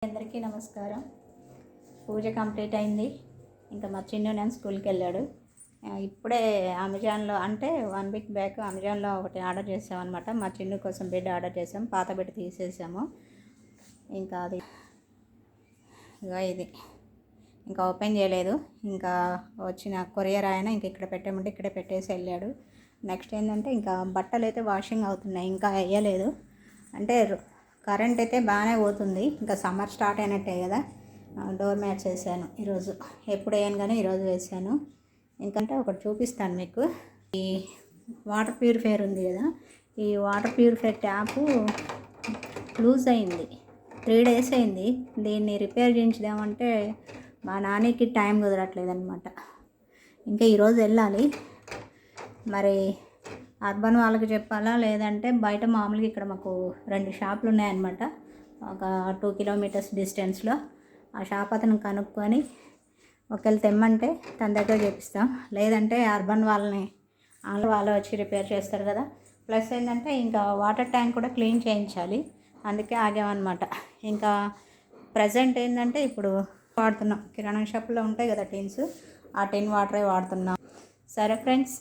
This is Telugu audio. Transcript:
అందరికీ నమస్కారం. పూజ కంప్లీట్ అయింది. ఇంకా మా చిన్న స్కూల్కి వెళ్ళాడు. ఇప్పుడే అమెజాన్లో అంటే 1 వీక్ బ్యాక్ అమెజాన్లో ఒకటి ఆర్డర్ చేసామన్నమాట. మా చిన్న కోసం బెడ్ ఆర్డర్ చేసాం. పాత బెడ్ తీసేసాము. ఇంకా అది ఇది ఇంకా ఓపెన్ చేయలేదు. ఇంకా వచ్చిన కొరియర్ ఆయన ఇంక ఇక్కడ పెట్టామంటే ఇక్కడే పెట్టేసి వెళ్ళాడు. నెక్స్ట్ ఏంటంటే ఇంకా బట్టలు అయితే వాషింగ్ అవుతున్నాయి. ఇంకా వేయలేదు. అంటే కరెంట్ అయితే బాగానే పోతుంది. ఇంకా సమ్మర్ స్టార్ట్ అయినట్టే కదా. డోర్ మ్యాట్స్ వేసాను ఈరోజు. ఎప్పుడు వేయను కానీ ఈరోజు వేసాను. ఇంకంటే ఒకటి చూపిస్తాను మీకు. ఈ వాటర్ ప్యూరిఫైయర్ ఉంది కదా, ఈ వాటర్ ప్యూరిఫైయర్ ట్యాపు లూజ్ అయింది. 3 days అయింది. దీన్ని రిపేర్ చేయించుదామంటే మా నాన్నకి టైం కుదరట్లేదు అనమాట. ఇంకా ఈరోజు వెళ్ళాలి. మరి అర్బన్ వాళ్ళకి చెప్పాలా లేదంటే బయట మామూలుగా ఇక్కడ మాకు 2 షాపులు ఉన్నాయన్నమాట. ఒక 2 kilometers డిస్టెన్స్లో. ఆ షాప్ అతను కనుక్కొని ఒకవేళ తెమ్మంటే తన దగ్గర చేపిస్తాం. లేదంటే అర్బన్ వాళ్ళు వచ్చి రిపేర్ చేస్తారు కదా. ప్లస్ ఏంటంటే ఇంకా వాటర్ ట్యాంక్ కూడా క్లీన్ చేయించాలి. అందుకే ఆగామన్నమాట. ఇంకా ప్రజెంట్ ఏంటంటే ఇప్పుడు వాడుతున్నాం. కిరాణా షాపులో ఉంటాయి కదా టిన్స్, ఆ టిన్ వాటరే వాడుతున్నాం. సరే ఫ్రెండ్స్,